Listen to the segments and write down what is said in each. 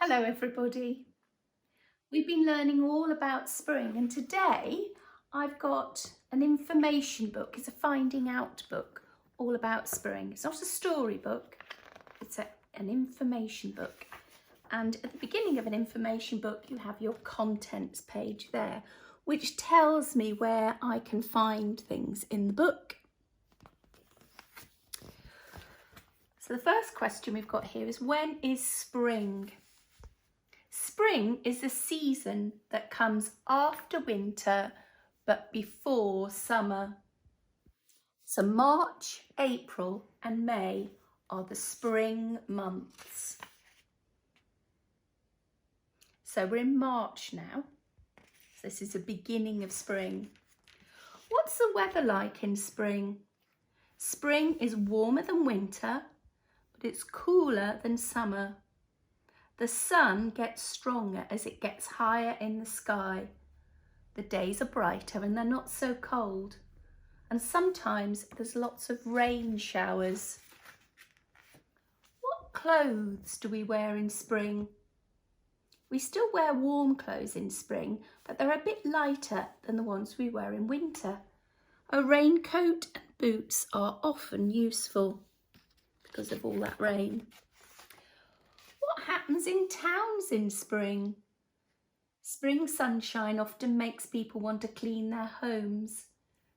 Hello everybody. We've been learning all about spring and today I've got an information book. It's a finding out book all about spring. It's not a story book, it's an information book. And at the beginning of an information book you have your contents page there, which tells me where I can find things in the book. So the first question we've got here is, when is spring? Spring is the season that comes after winter but before summer. So March, April and May are the spring months. So we're in March now. So this is the beginning of spring. What's the weather like in spring? Spring is warmer than winter, but it's cooler than summer. The sun gets stronger as it gets higher in the sky. The days are brighter and they're not so cold. And sometimes there's lots of rain showers. What clothes do we wear in spring? We still wear warm clothes in spring, but they're a bit lighter than the ones we wear in winter. A raincoat and boots are often useful because of all that rain. What happens in towns in spring? Spring sunshine often makes people want to clean their homes.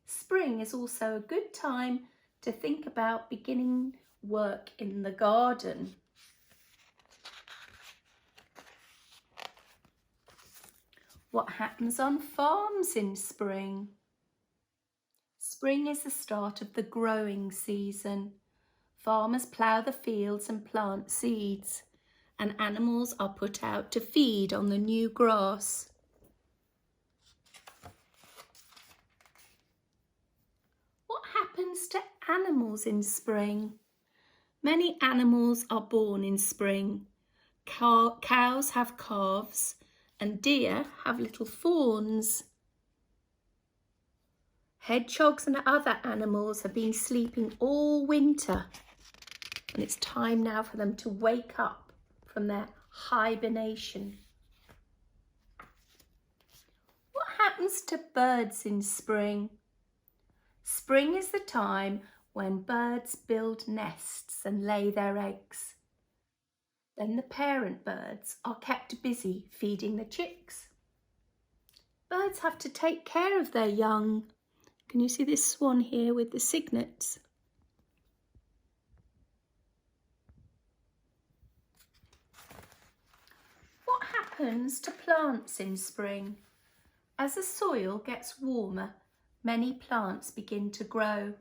Spring is also a good time to think about beginning work in the garden. What happens on farms in spring? Spring is the start of the growing season. Farmers plough the fields and plant seeds, and animals are put out to feed on the new grass. What happens to animals in spring? Many animals are born in spring. Cows have calves and deer have little fawns. Hedgehogs and other animals have been sleeping all winter, and it's time now for them to wake up from their hibernation. What happens to birds in spring? Spring is the time when birds build nests and lay their eggs. Then the parent birds are kept busy feeding the chicks. Birds have to take care of their young. Can you see this swan here with the cygnets? What happens to plants in spring? As the soil gets warmer, many plants begin to grow.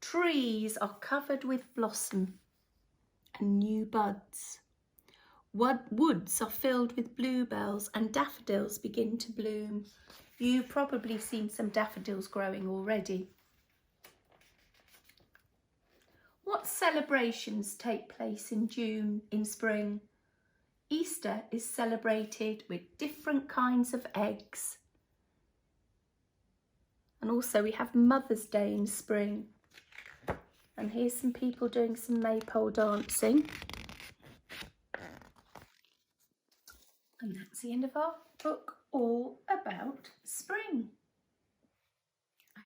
Trees are covered with blossom and new buds. Woods are filled with bluebells and daffodils begin to bloom. You've probably seen some daffodils growing already. What celebrations take place in June in spring? Easter is celebrated with different kinds of eggs. And also we have Mother's Day in spring. And here's some people doing some maypole dancing. And that's the end of our book all about spring.